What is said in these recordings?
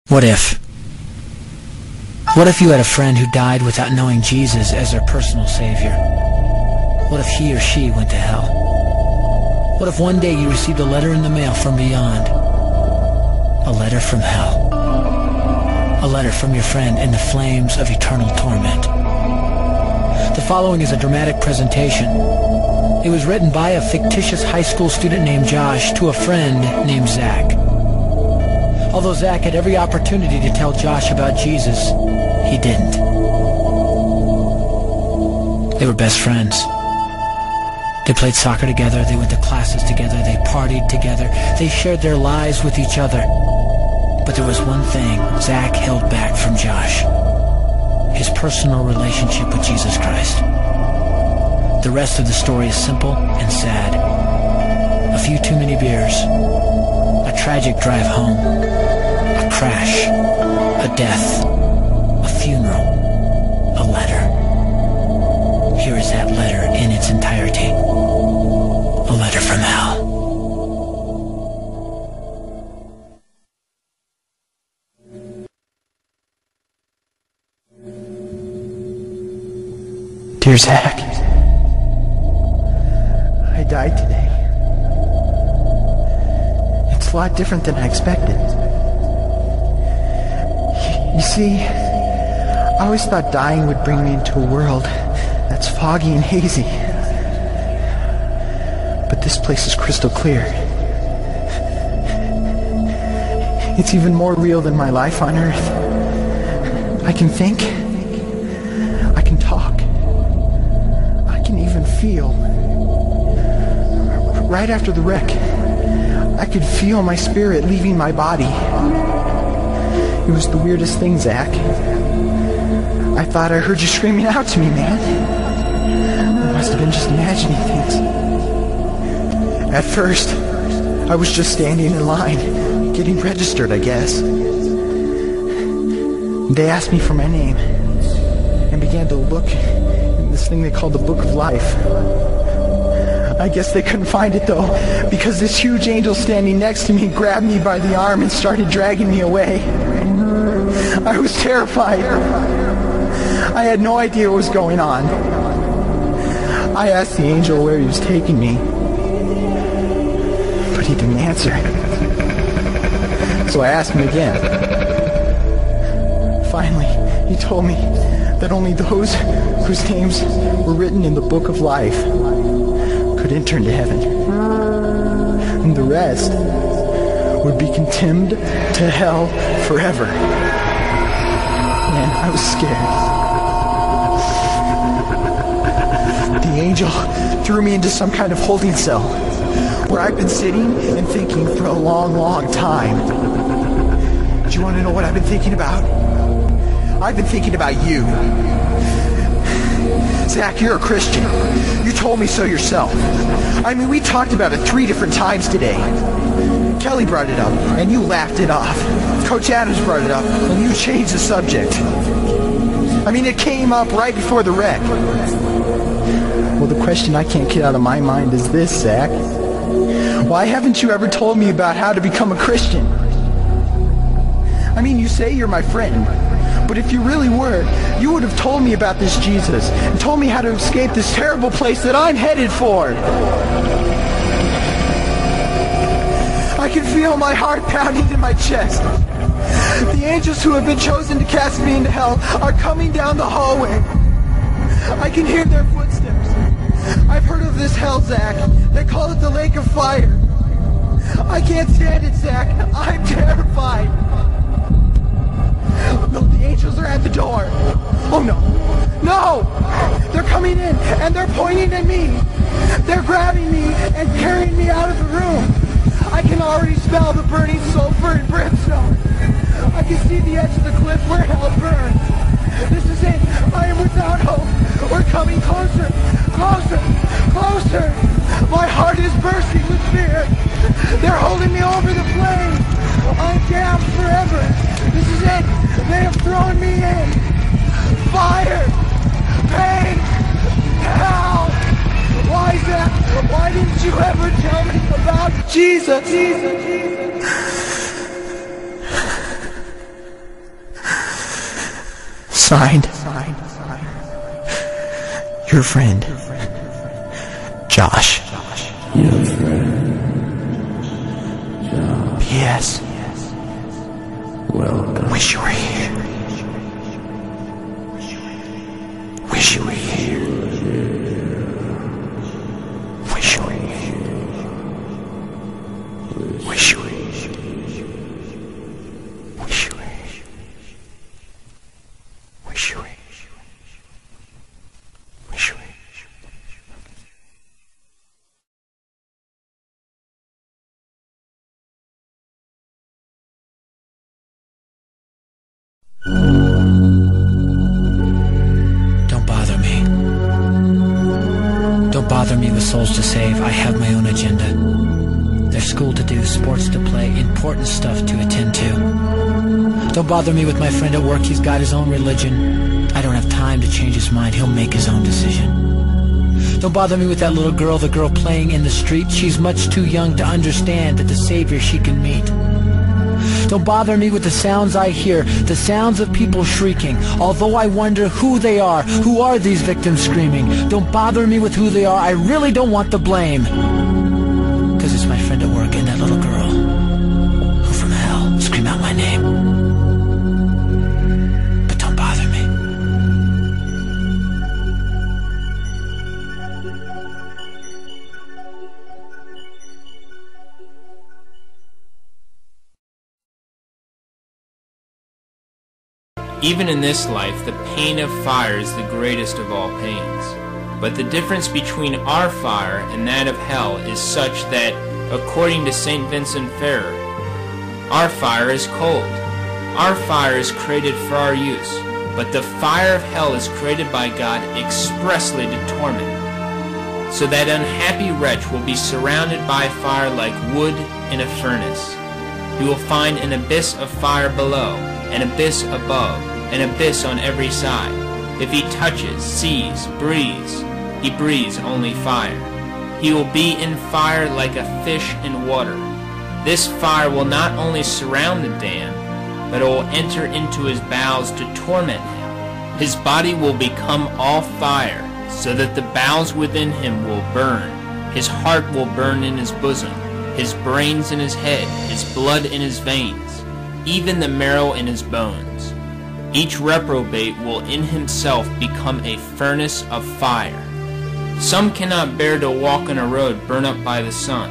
What if? What if you had a friend who died without knowing Jesus as their personal savior? What if he or she went to hell? What if one day you received a letter in the mail from beyond? A letter from hell. A letter from your friend in the flames of eternal torment. The following is a dramatic presentation. It was written by a fictitious high school student named Josh to a friend named Zach. Although Zach had every opportunity to tell Josh about Jesus, he didn't. They were best friends. They played soccer together, they went to classes together, they partied together, they shared their lives with each other. But there was one thing Zach held back from Josh: his personal relationship with Jesus Christ. The rest of the story is simple and sad. A few too many beers, a tragic drive home, a crash, a death, a funeral, a letter. Here is that letter in its entirety. A letter from hell. Dear Zach, I died today. It's a lot different than I expected. You see, I always thought dying would bring me into a world that's foggy and hazy. But this place is crystal clear. It's even more real than my life on Earth. I can think. I can talk. I can even feel. Right after the wreck, I could feel my spirit leaving my body. It was the weirdest thing, Zach. I thought I heard you screaming out to me, man. I must have been just imagining things. At first, I was just standing in line, getting registered, I guess. They asked me for my name and began to look in this thing they called the Book of Life. I guess they couldn't find it, though, because this huge angel standing next to me grabbed me by the arm and started dragging me away. I was terrified. I had no idea what was going on. I asked the angel where he was taking me, but he didn't answer. So I asked him again. Finally, he told me that only those whose names were written in the Book of Life could enter into heaven. And the rest would be condemned to hell forever. Man, I was scared. The angel threw me into some kind of holding cell where I've been sitting and thinking for a long, long time. Do you want to know what I've been thinking about? I've been thinking about you. Zach, you're a Christian. You told me so yourself. I mean, we talked about it 3 different times today. Kelly brought it up, and you laughed it off. Coach Adams brought it up, and you changed the subject. I mean, it came up right before the wreck. Well, the question I can't get out of my mind is this, Zach. Why haven't you ever told me about how to become a Christian? I mean, you say you're my friend, but if you really were, you would have told me about this Jesus and told me how to escape this terrible place that I'm headed for. I can feel my heart pounding in my chest. The angels who have been chosen to cast me into hell are coming down the hallway. I can hear their footsteps. I've heard of this hell, Zach. They call it the lake of fire. I can't stand it, Zach. I'm terrified. No, the angels are at the door. Oh, no. No! They're coming in, and they're pointing at me. They're grabbing me and carrying me out of the room. I can already smell the burning sulfur and brimstone. I can see the edge of the cliff where hell burns. This is it. I am without hope. We're coming closer, closer, closer. My heart is bursting with fear. They're holding me over the flames. I'm damned forever. This is it. They have thrown me in. Fire. Pain. Hell. Why, Zach? Why didn't you ever tell me about Jesus? Signed, your friend, Josh. Your friend, Josh. P.S. Welcome. Wish you were here. Wish you were here. Wish you were here. Wish you were here. Wish you were here. Wish you were here. Wish you were here. Don't bother me. Don't bother me with souls to save. I have my own agenda. There's school to do, sports to play, important stuff to attend to. Don't bother me with my friend at work. He's got his own religion. I don't have time to change his mind. He'll make his own decision. Don't bother me with that little girl, the girl playing in the street. She's much too young to understand that the Savior she can meet. Don't bother me with the sounds I hear, the sounds of people shrieking, although I wonder who they are. Who are these victims screaming? Don't bother me with who they are. I really don't want the blame. 'Cause it's my friend at work and that little girl who from hell scream out my name. But don't bother me. Even in this life, the pain of fire is the greatest of all pains. But the difference between our fire and that of hell is such that, according to St. Vincent Ferrer, our fire is cold. Our fire is created for our use, but the fire of hell is created by God expressly to torment. So that unhappy wretch will be surrounded by fire like wood in a furnace. He will find an abyss of fire below, an abyss above, an abyss on every side. If he touches, sees, breathes, he breathes only fire. He will be in fire like a fish in water. This fire will not only surround the damned, but it will enter into his bowels to torment him. His body will become all fire, so that the bowels within him will burn. His heart will burn in his bosom, his brains in his head, his blood in his veins, even the marrow in his bones. Each reprobate will in himself become a furnace of fire. Some cannot bear to walk on a road burnt up by the sun,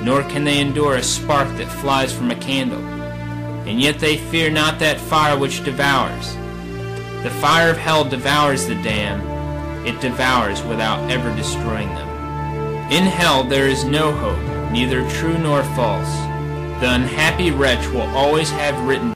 nor can they endure a spark that flies from a candle. And yet they fear not that fire which devours. The fire of hell devours the damned. It devours without ever destroying them. In hell there is no hope, neither true nor false. The unhappy wretch will always have written